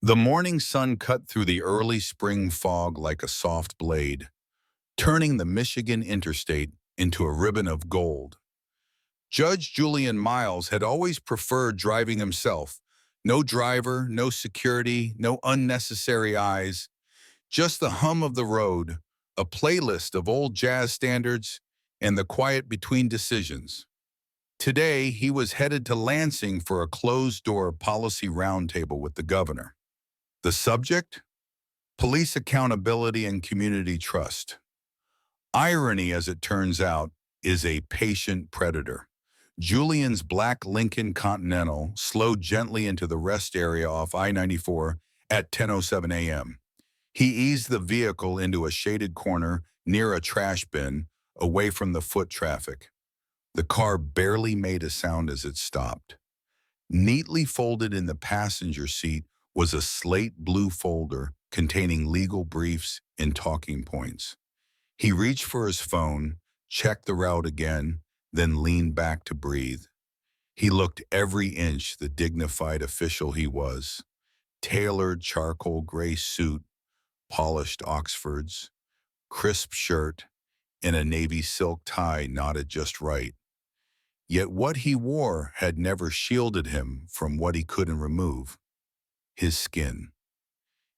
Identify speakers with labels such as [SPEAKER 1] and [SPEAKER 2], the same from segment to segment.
[SPEAKER 1] The morning sun cut through the early spring fog like a soft blade, turning the Michigan interstate into a ribbon of gold. Judge Julian Miles had always preferred driving himself. No driver, no security, no unnecessary eyes, just the hum of the road, a playlist of old jazz standards, and the quiet between decisions. Today, he was headed to Lansing for a closed-door policy roundtable with the governor. The subject? Police accountability and community trust. Irony, as it turns out, is a patient predator. Julian's black Lincoln Continental slowed gently into the rest area off I-94 at 10:07 a.m. He eased the vehicle into a shaded corner near a trash bin, away from the foot traffic. The car barely made a sound as it stopped. Neatly folded in the passenger seat was a slate blue folder containing legal briefs and talking points. He reached for his phone, checked the route again, then leaned back to breathe. He looked every inch the dignified official he was. Tailored charcoal gray suit, polished Oxfords, crisp shirt, and a navy silk tie knotted just right. Yet what he wore had never shielded him from what he couldn't remove: his skin.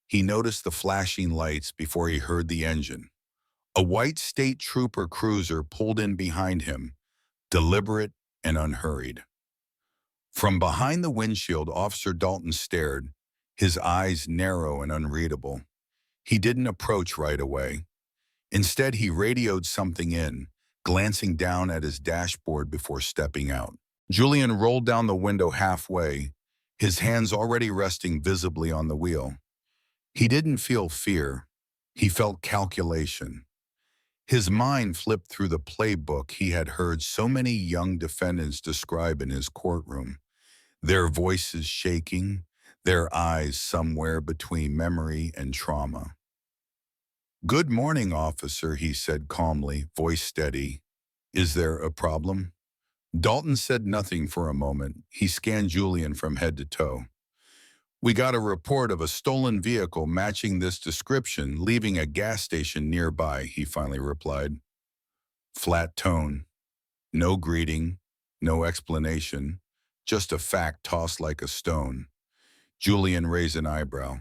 [SPEAKER 1] He noticed the flashing lights before he heard the engine. A white state trooper cruiser pulled in behind him, deliberate and unhurried. From behind the windshield, Officer Dalton stared, his eyes narrow and unreadable. He didn't approach right away. Instead, he radioed something in, glancing down at his dashboard before stepping out. Julian rolled down the window halfway, his hands already resting visibly on the wheel. He didn't feel fear. He felt calculation. His mind flipped through the playbook he had heard so many young defendants describe in his courtroom, their voices shaking, their eyes somewhere between memory and trauma. "Good morning, officer," he said calmly, voice steady. "Is there a problem?" Dalton said nothing for a moment. He scanned Julian from head to toe. "We got a report of a stolen vehicle matching this description leaving a gas station nearby," he finally replied. Flat tone. No greeting, no explanation, just a fact tossed like a stone. Julian raised an eyebrow.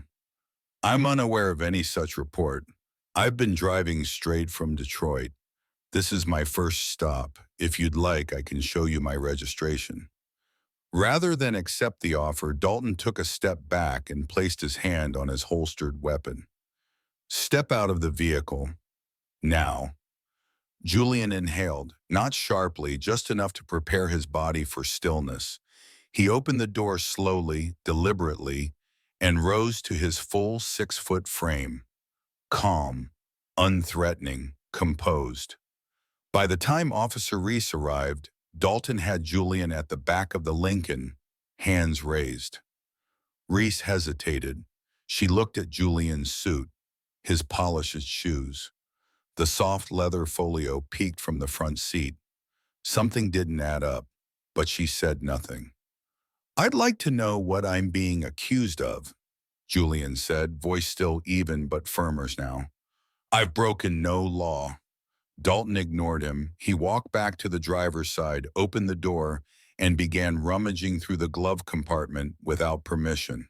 [SPEAKER 1] "I'm unaware of any such report. I've been driving straight from Detroit. This is my first stop. If you'd like, I can show you my registration." Rather than accept the offer, Dalton took a step back and placed his hand on his holstered weapon. "Step out of the vehicle. Now." Julian inhaled, not sharply, just enough to prepare his body for stillness. He opened the door slowly, deliberately, and rose to his full 6-foot frame. Calm, unthreatening, composed. By the time Officer Reese arrived, Dalton had Julian at the back of the Lincoln, hands raised. Reese hesitated. She looked at Julian's suit, his polished shoes. The soft leather folio peeked from the front seat. Something didn't add up, but she said nothing. "I'd like to know what I'm being accused of," Julian said, voice still even but firmer now. "I've broken no law." Dalton ignored him. He walked back to the driver's side, opened the door, and began rummaging through the glove compartment without permission.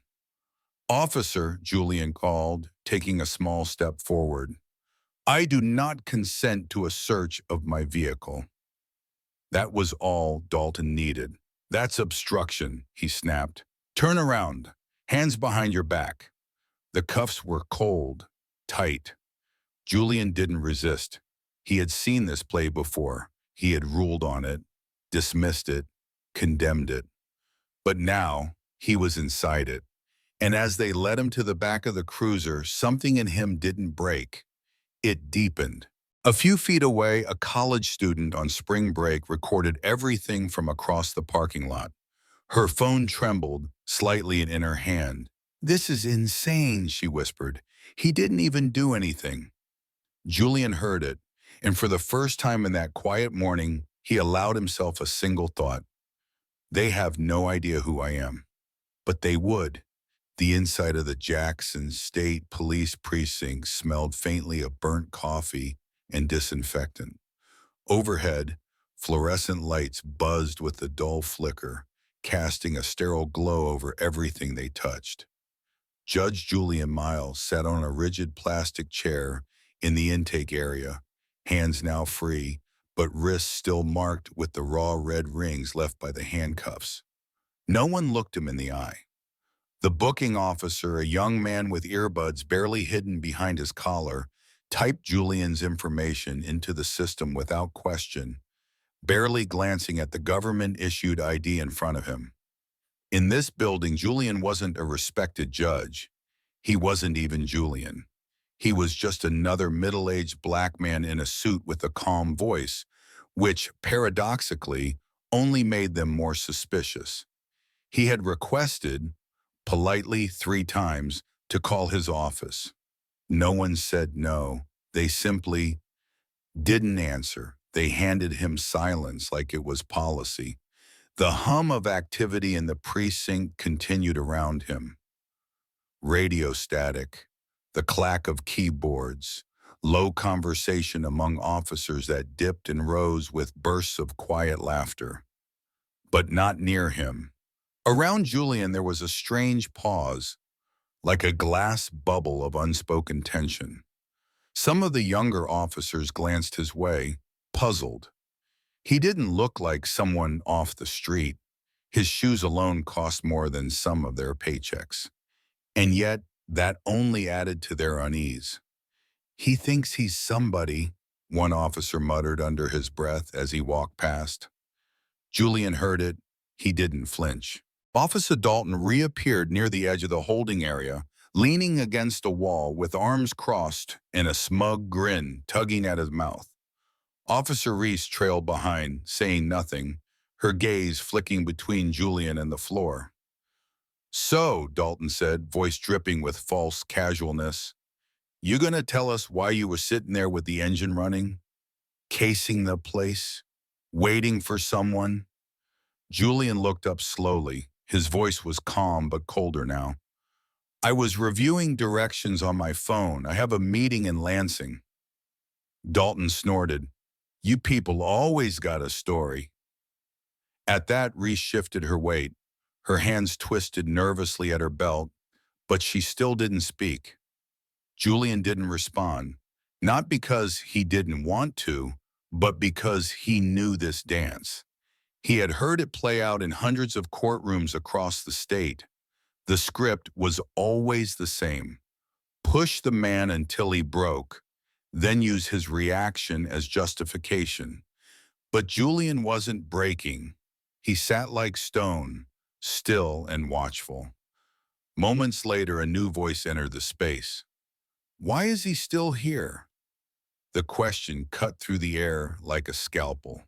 [SPEAKER 1] "Officer," Julian called, taking a small step forward, "I do not consent to a search of my vehicle." That was all Dalton needed. "That's obstruction," he snapped. "Turn around. Hands behind your back." The cuffs were cold, tight. Julian didn't resist. He had seen this play before. He had ruled on it, dismissed it, condemned it. But now he was inside it. And as they led him to the back of the cruiser, something in him didn't break. It deepened. A few feet away, a college student on spring break recorded everything from across the parking lot. Her phone trembled slightly in her hand. "This is insane," she whispered. "He didn't even do anything." Julian heard it, and for the first time in that quiet morning, he allowed himself a single thought. "They have no idea who I am." But they would. The inside of the Jackson State Police Precinct smelled faintly of burnt coffee and disinfectant. Overhead, fluorescent lights buzzed with a dull flicker, casting a sterile glow over everything they touched. Judge Julian Miles sat on a rigid plastic chair in the intake area, hands now free, but wrists still marked with the raw red rings left by the handcuffs. No one looked him in the eye. The booking officer, a young man with earbuds barely hidden behind his collar, typed Julian's information into the system without question, barely glancing at the government-issued ID in front of him. In this building, Julian wasn't a respected judge. He wasn't even Julian. He was just another middle-aged black man in a suit with a calm voice, which, paradoxically, only made them more suspicious. He had requested, politely 3 times, to call his office. No one said no. They simply didn't answer. They handed him silence like it was policy. The hum of activity in the precinct continued around him. Radio static, the clack of keyboards, low conversation among officers that dipped and rose with bursts of quiet laughter. But not near him. Around Julian there was a strange pause, like a glass bubble of unspoken tension. Some of the younger officers glanced his way, puzzled. He didn't look like someone off the street. His shoes alone cost more than some of their paychecks. And yet, that only added to their unease. "He thinks he's somebody," one officer muttered under his breath as he walked past. Julian heard it. He didn't flinch. Officer Dalton reappeared near the edge of the holding area, leaning against a wall with arms crossed and a smug grin tugging at his mouth. Officer Reese trailed behind, saying nothing, her gaze flicking between Julian and the floor. "So," Dalton said, voice dripping with false casualness, "you gonna tell us why you were sitting there with the engine running, casing the place, waiting for someone?" Julian looked up slowly. His voice was calm but colder now. "I was reviewing directions on my phone. I have a meeting in Lansing." Dalton snorted. "You people always got a story." At that, Reese shifted her weight. Her hands twisted nervously at her belt, but she still didn't speak. Julian didn't respond, not because he didn't want to, but because he knew this dance. He had heard it play out in hundreds of courtrooms across the state. The script was always the same. Push the man until he broke, then use his reaction as justification. But Julian wasn't breaking. He sat like stone, still and watchful. Moments later, a new voice entered the space. "Why is he still here?" The question cut through the air like a scalpel.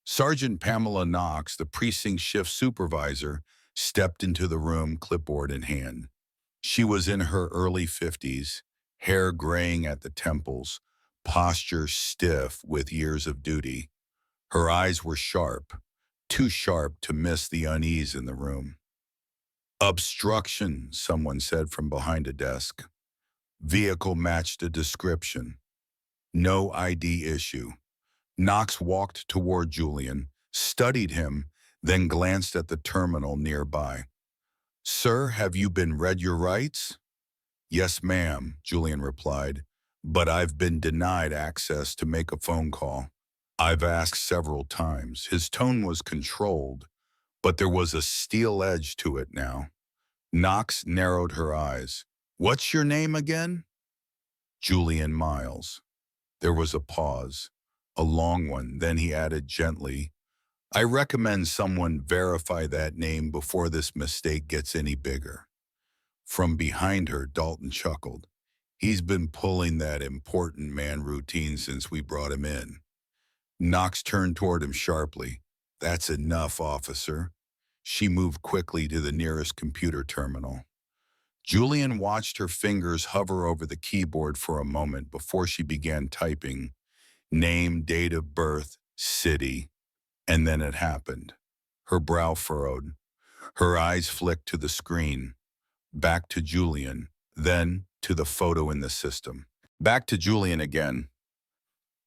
[SPEAKER 1] Sergeant Pamela Knox, the precinct shift supervisor, stepped into the room, clipboard in hand. She was in her early 50s, hair graying at the temples, posture stiff with years of duty. Her eyes were sharp, too sharp to miss the unease in the room. "Obstruction," someone said from behind a desk. Vehicle matched a description. No ID issue. Knox walked toward Julian, studied him, then glanced at the terminal nearby. "Sir, have you been read your rights?" "Yes, ma'am," Julian replied, "but I've been denied access to make a phone call. I've asked several times." His tone was controlled, but there was a steel edge to it now. Knox narrowed her eyes. "What's your name again?" "Julian Miles." There was a pause, a long one, then he added gently, "I recommend someone verify that name before this mistake gets any bigger." From behind her, Dalton chuckled. "He's been pulling that important man routine since we brought him in." Knox turned toward him sharply. "That's enough, officer." She moved quickly to the nearest computer terminal. Julian watched her fingers hover over the keyboard for a moment before she began typing. Name, date of birth, city. And then it happened. Her brow furrowed. Her eyes flicked to the screen. back to Julian, then to the photo in the system. Back to Julian again.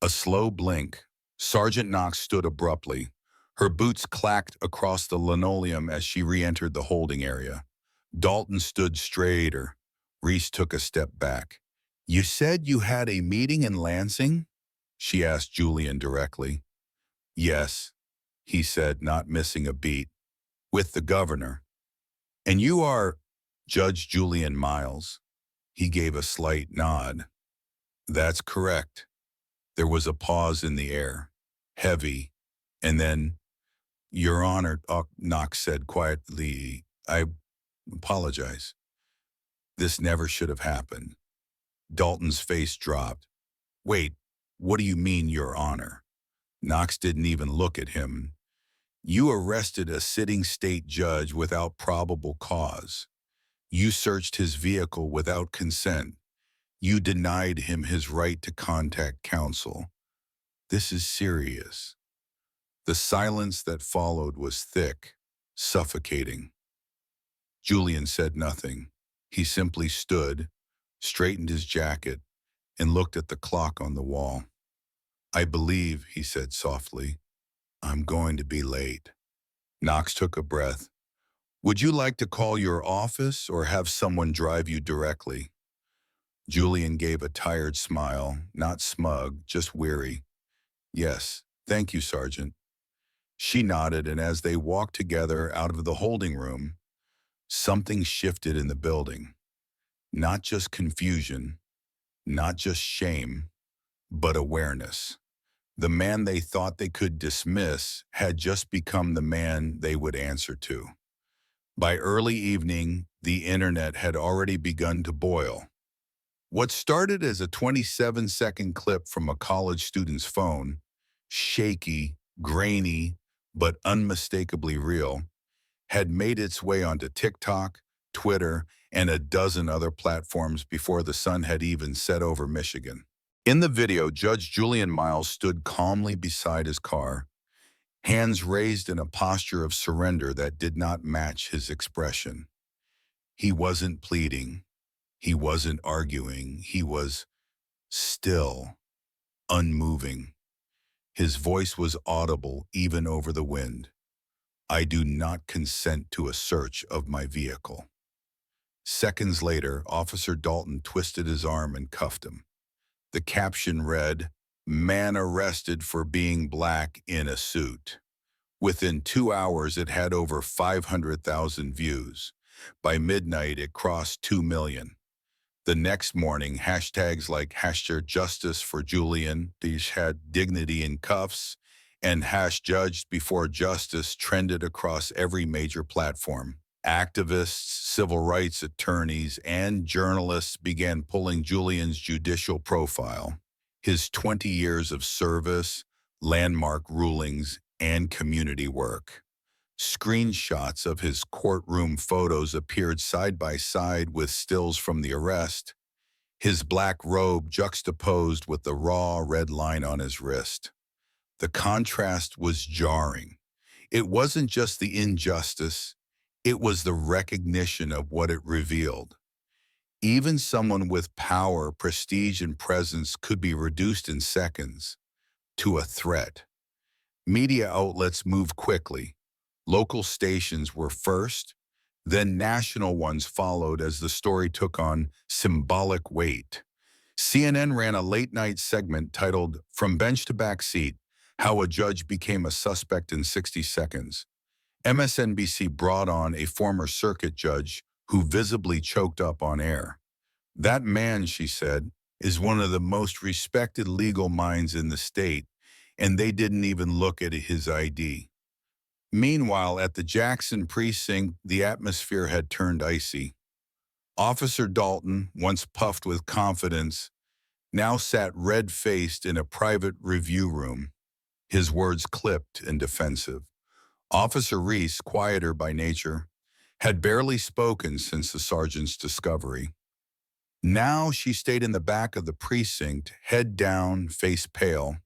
[SPEAKER 1] A slow blink. Sergeant Knox stood abruptly. Her boots clacked across the linoleum as she re-entered the holding area. Dalton stood straighter. Reese took a step back. "You said you had a meeting in Lansing?" she asked Julian directly. "Yes," he said, not missing a beat. "With the governor." "And you are Judge Julian Miles?" He gave a slight nod. "That's correct." There was a pause in the air, heavy, and then, "Your Honor," Knox said quietly, "I apologize. This never should have happened." Dalton's face dropped. "Wait, what do you mean, Your Honor?" Knox didn't even look at him. "You arrested a sitting state judge without probable cause. You searched his vehicle without consent. You denied him his right to contact counsel. This is serious." The silence that followed was thick, suffocating. Julian said nothing. He simply stood, straightened his jacket, and looked at the clock on the wall. "I believe," he said softly, "I'm going to be late." Knox took a breath. "Would you like to call your office or have someone drive you directly?" Julian gave a tired smile, not smug, just weary. "Yes, thank you, Sergeant." She nodded, and as they walked together out of the holding room, something shifted in the building. Not just confusion, not just shame, but awareness. The man they thought they could dismiss had just become the man they would answer to. By early evening, the internet had already begun to boil. What started as a 27-second clip from a college student's phone, shaky, grainy, but unmistakably real, had made its way onto TikTok, Twitter, and a dozen other platforms before the sun had even set over Michigan. In the video, Judge Julian Miles stood calmly beside his car, hands raised in a posture of surrender that did not match his expression. He wasn't pleading. He wasn't arguing. He was still, unmoving. His voice was audible even over the wind. "I do not consent to a search of my vehicle." Seconds later, Officer Dalton twisted his arm and cuffed him. The caption read, "Man arrested for being black in a suit." Within 2 hours, it had over 500,000 views. By midnight, it crossed 2 million. The next morning, hashtags like #Justice for Julian, #Dignity in Cuffs, and #Judged Before Justice trended across every major platform. Activists, civil rights attorneys, and journalists began pulling Julian's judicial profile, his 20 years of service, landmark rulings, and community work. Screenshots of his courtroom photos appeared side by side with stills from the arrest, his black robe juxtaposed with the raw red line on his wrist. The contrast was jarring. It wasn't just the injustice, it was the recognition of what it revealed. Even someone with power, prestige, and presence could be reduced in seconds to a threat. Media outlets moved quickly. Local stations were first, then national ones followed as the story took on symbolic weight. CNN ran a late-night segment titled "From Bench to Backseat: How a Judge Became a Suspect in 60 Seconds." MSNBC brought on a former circuit judge who visibly choked up on air. "That man," she said, "is one of the most respected legal minds in the state, and they didn't even look at his ID." Meanwhile, at the Jackson precinct, the atmosphere had turned icy. Officer Dalton, once puffed with confidence, now sat red-faced in a private review room, his words clipped and defensive. Officer Reese, quieter by nature, had barely spoken since the sergeant's discovery. Now she stayed in the back of the precinct, head down, face pale.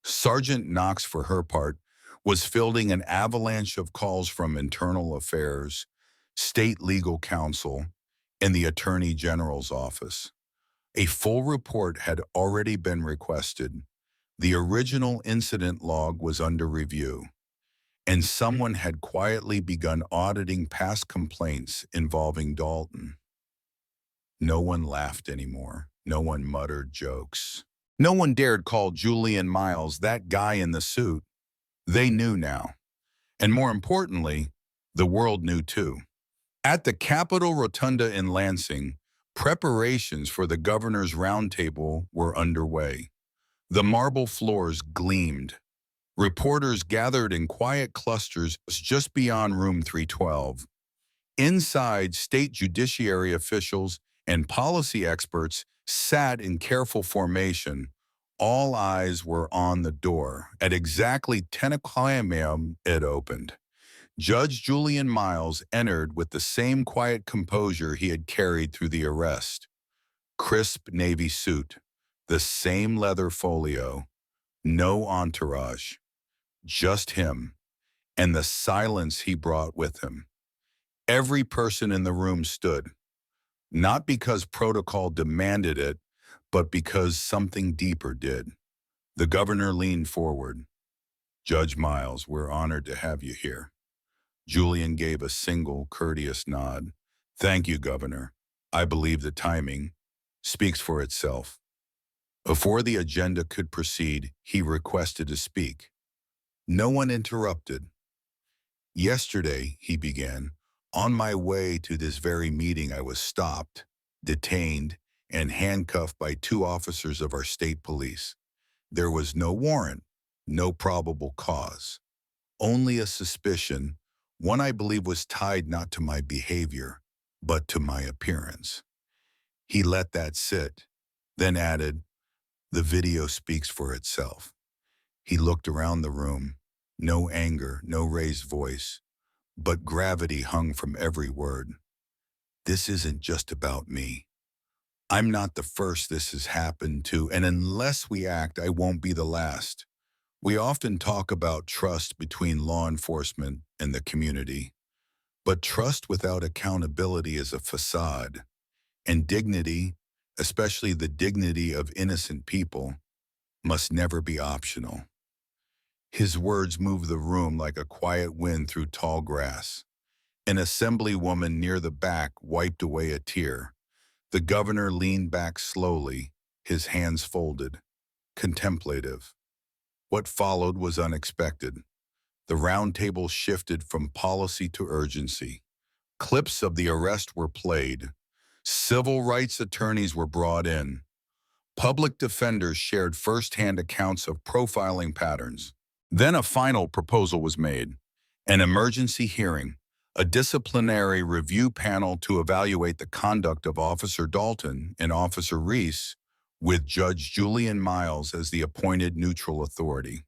[SPEAKER 1] Sergeant Knox, for her part, was fielding an avalanche of calls from internal affairs, state legal counsel, in the Attorney General's office. A full report had already been requested. The original incident log was under review, and someone had quietly begun auditing past complaints involving Dalton. No one laughed anymore. No one muttered jokes. No one dared call Julian Miles that guy in the suit. They knew now. And more importantly, the world knew too. At the Capitol Rotunda in Lansing, preparations for the governor's roundtable were underway. The marble floors gleamed. Reporters gathered in quiet clusters just beyond room 312. Inside, state judiciary officials and policy experts sat in careful formation. All eyes were on the door. At exactly 10 a.m. it opened. Judge Julian Miles entered with the same quiet composure he had carried through the arrest. Crisp navy suit, the same leather folio, no entourage, just him, and the silence he brought with him. Every person in the room stood, not because protocol demanded it, but because something deeper did. The governor leaned forward. "Judge Miles, we're honored to have you here." Julian gave a single courteous nod. "Thank you, Governor. I believe the timing speaks for itself." Before the agenda could proceed, he requested to speak. No one interrupted. "Yesterday," he began, "on my way to this very meeting I was stopped, detained, and handcuffed by two officers of our state police. There was no warrant, no probable cause, only a suspicion. One I believe was tied not to my behavior, but to my appearance." He let that sit, then added, "The video speaks for itself." He looked around the room. No anger, no raised voice, but gravity hung from every word. "This isn't just about me. I'm not the first this has happened to, and unless we act, I won't be the last." We often talk about trust between law enforcement and the community, but trust without accountability is a facade, and dignity, especially the dignity of innocent people, must never be optional. His words moved the room like a quiet wind through tall grass. An assemblywoman near the back wiped away a tear. The governor leaned back slowly, his hands folded, contemplative. What followed was unexpected. The round table shifted from policy to urgency. Clips of the arrest were played. Civil rights attorneys were brought in. Public defenders shared firsthand accounts of profiling patterns. Then a final proposal was made. An emergency hearing, a disciplinary review panel to evaluate the conduct of Officer Dalton and Officer Reese, with Judge Julian Miles as the appointed neutral authority.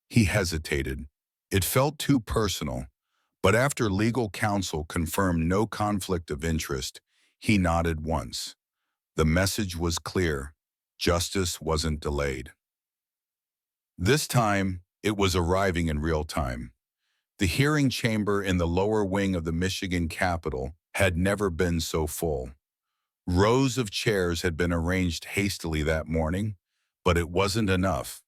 [SPEAKER 1] He hesitated. It felt too personal, but after legal counsel confirmed no conflict of interest, he nodded once. The message was clear. Justice wasn't delayed. This time, it was arriving in real time. The hearing chamber in the lower wing of the Michigan Capitol had never been so full. Rows of chairs had been arranged hastily that morning, but it wasn't enough.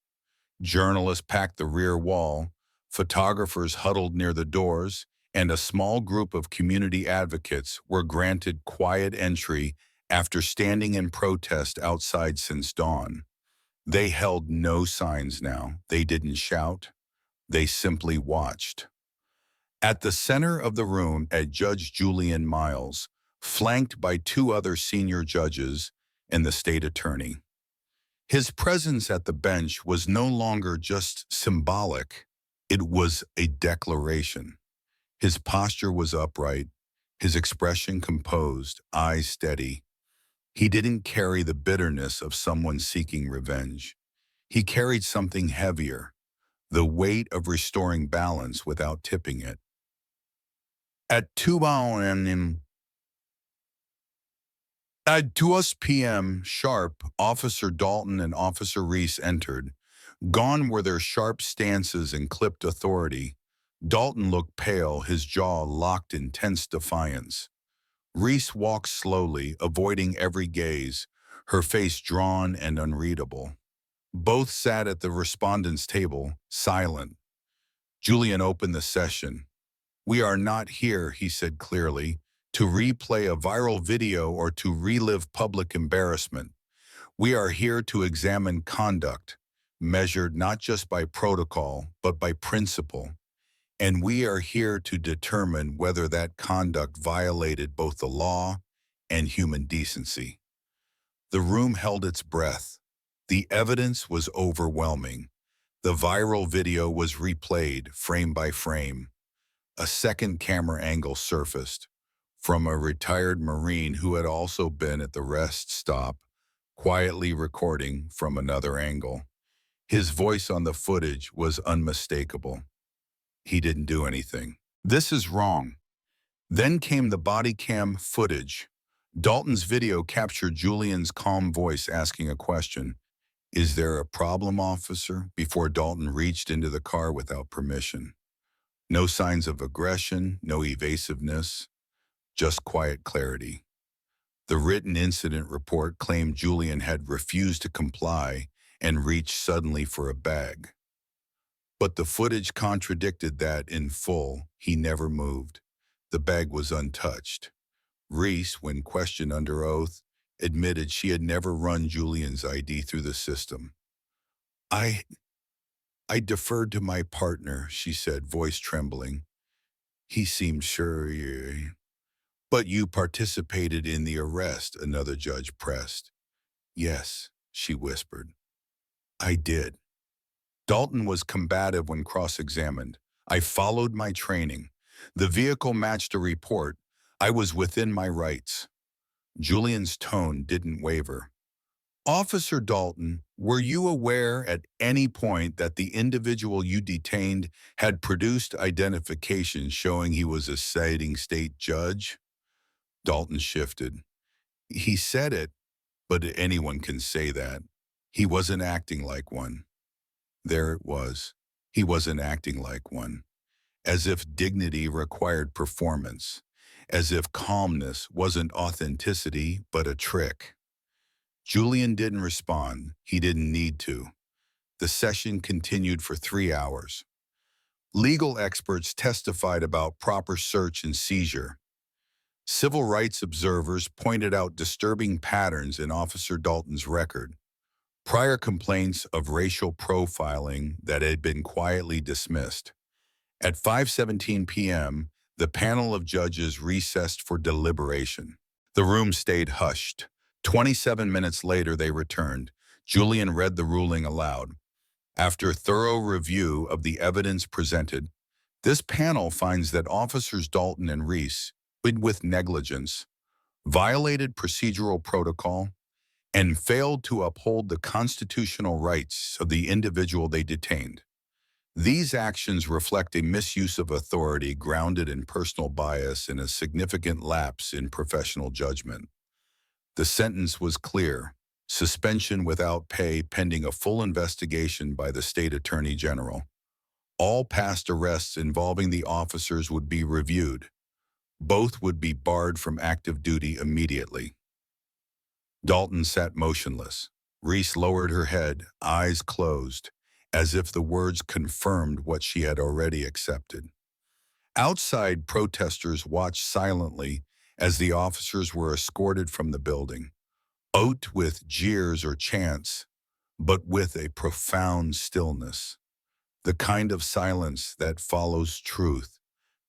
[SPEAKER 1] Journalists packed the rear wall, photographers huddled near the doors, and a small group of community advocates were granted quiet entry after standing in protest outside since dawn. They held no signs now. They didn't shout. They simply watched. At the center of the room at Judge Julian Miles, flanked by two other senior judges and the state attorney. His presence at the bench was no longer just symbolic. It was a declaration. His posture was upright, his expression composed, eyes steady. He didn't carry the bitterness of someone seeking revenge. He carried something heavier, the weight of restoring balance without tipping it. At 2 p.m. sharp, Officer Dalton and Officer Reese entered. Gone were their sharp stances and clipped authority. Dalton looked pale, his jaw locked in tense defiance. Reese walked slowly, avoiding every gaze, her face drawn and unreadable. Both sat at the respondent's table, silent. Julian opened the session. "We are not here," he said clearly, "to replay a viral video or to relive public embarrassment. We are here to examine conduct, measured not just by protocol, but by principle. And we are here to determine whether that conduct violated both the law and human decency." The room held its breath. The evidence was overwhelming. The viral video was replayed, frame by frame. A second camera angle surfaced from a retired Marine who had also been at the rest stop, quietly recording from another angle. His voice on the footage was unmistakable. "He didn't do anything. This is wrong." Then came the body cam footage. Dalton's video captured Julian's calm voice asking a question. "Is there a problem, officer?" before Dalton reached into the car without permission. No signs of aggression, no evasiveness, just quiet clarity. The written incident report claimed Julian had refused to comply and reached suddenly for a bag. But the footage contradicted that in full. He never moved. The bag was untouched. Reese, when questioned under oath, admitted she had never run Julian's ID through the system. I deferred to my partner," she said, voice trembling. "He seemed sure you—" "But you participated in the arrest," another judge pressed. "Yes," she whispered. "I did." Dalton was combative when cross-examined. "I followed my training. The vehicle matched a report. I was within my rights." Julian's tone didn't waver. "Officer Dalton, were you aware at any point that the individual you detained had produced identification showing he was a sitting state judge?" Dalton shifted. "He said it, but anyone can say that. He wasn't acting like one." There it was. He wasn't acting like one. As if dignity required performance. As if calmness wasn't authenticity, but a trick. Julian didn't respond. He didn't need to. The session continued for 3 hours. Legal experts testified about proper search and seizure. Civil rights observers pointed out disturbing patterns in Officer Dalton's record. Prior complaints of racial profiling that had been quietly dismissed. At 5:17 p.m., the panel of judges recessed for deliberation. The room stayed hushed. 27 minutes later, they returned. Julian read the ruling aloud. "After thorough review of the evidence presented, this panel finds that Officers Dalton and Reese, with negligence, violated procedural protocol, and failed to uphold the constitutional rights of the individual they detained. These actions reflect a misuse of authority grounded in personal bias and a significant lapse in professional judgment." The sentence was clear: suspension without pay pending a full investigation by the state attorney general. All past arrests involving the officers would be reviewed. Both would be barred from active duty immediately. Dalton sat motionless. Reese lowered her head, eyes closed, as if the words confirmed what she had already accepted. Outside, protesters watched silently as the officers were escorted from the building, not with jeers or chants, but with a profound stillness, the kind of silence that follows truth,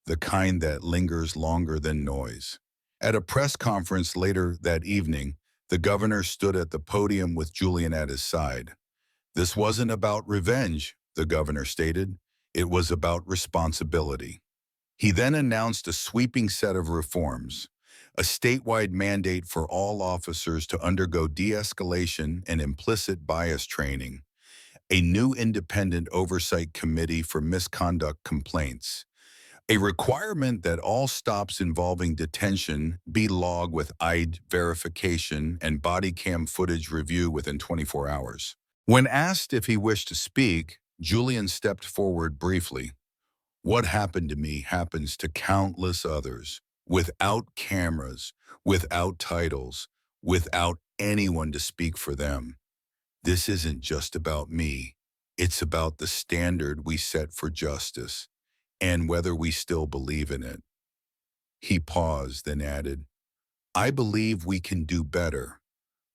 [SPEAKER 1] the kind that lingers longer than noise. At a press conference later that evening, the governor stood at the podium with Julian at his side. "This wasn't about revenge," the governor stated. "It was about responsibility." He then announced a sweeping set of reforms, a statewide mandate for all officers to undergo de-escalation and implicit bias training, a new independent oversight committee for misconduct complaints, a requirement that all stops involving detention be logged with ID verification and body cam footage review within 24 hours. When asked if he wished to speak, Julian stepped forward briefly. "What happened to me happens to countless others. without cameras, without titles, without anyone to speak for them. This isn't just about me. It's about the standard we set for justice and whether we still believe in it. He paused, then added, I believe we can do better,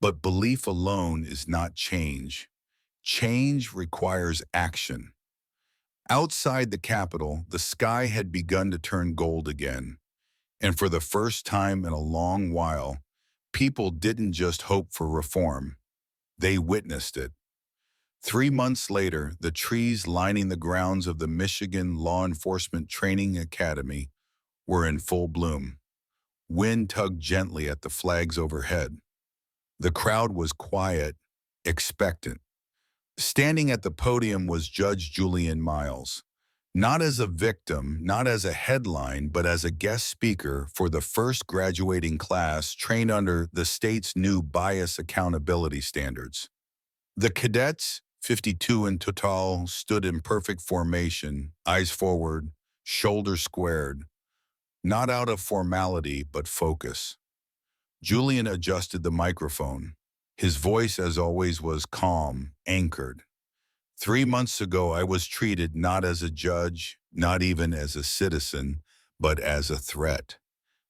[SPEAKER 1] but belief alone is not change. Change requires action. Outside the Capitol, the sky had begun to turn gold again, and for the first time in a long while, people didn't just hope for reform, they witnessed it. 3 months later, the trees lining the grounds of the Michigan Law Enforcement Training Academy were in full bloom. Wind tugged gently at the flags overhead. The crowd was quiet, expectant. Standing at the podium was Judge Julian Miles, not as a victim, not as a headline, but as a guest speaker for the first graduating class trained under the state's new bias accountability standards. The cadets, 52 in total, stood in perfect formation, eyes forward, shoulders squared, not out of formality, but focus. Julian adjusted the microphone. His voice, as always, was calm, anchored. 3 months ago, I was treated not as a judge, not even as a citizen, but as a threat.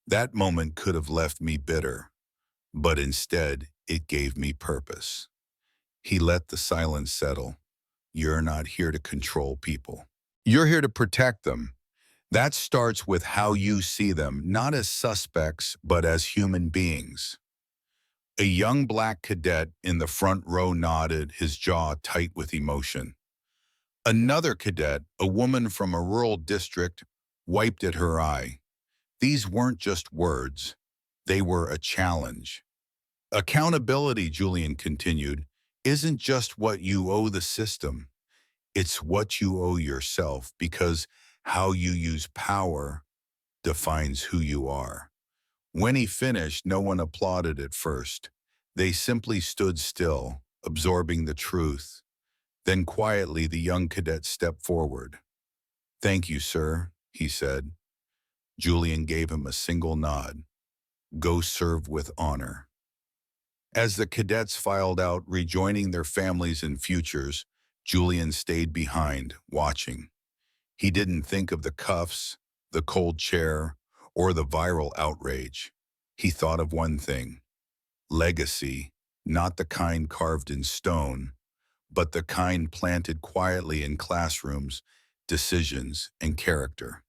[SPEAKER 1] That moment could have left me bitter, but instead, it gave me purpose. He let the silence settle. You're not here to control people. You're here to protect them. That starts with how you see them, not as suspects, but as human beings. A young black cadet in the front row nodded, his jaw tight with emotion. Another cadet, a woman from a rural district, wiped at her eye. These weren't just words. They were a challenge. Accountability, Julian continued, isn't just what you owe the system. It's what you owe yourself, because how you use power defines who you are. When he finished, no one applauded at first. They simply stood still, absorbing the truth. Then quietly, the young cadet stepped forward. Thank you, sir, he said. Julian gave him a single nod. Go serve with honor. As the cadets filed out, rejoining their families and futures, Julian stayed behind, watching. He didn't think of the cuffs, the cold chair, or the viral outrage. He thought of one thing: legacy, not the kind carved in stone, but the kind planted quietly in classrooms, decisions, and character.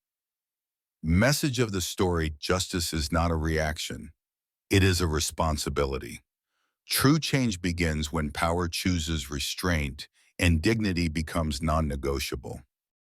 [SPEAKER 1] Message of the story: justice is not a reaction. It is a responsibility. True change begins when power chooses restraint and dignity becomes non-negotiable.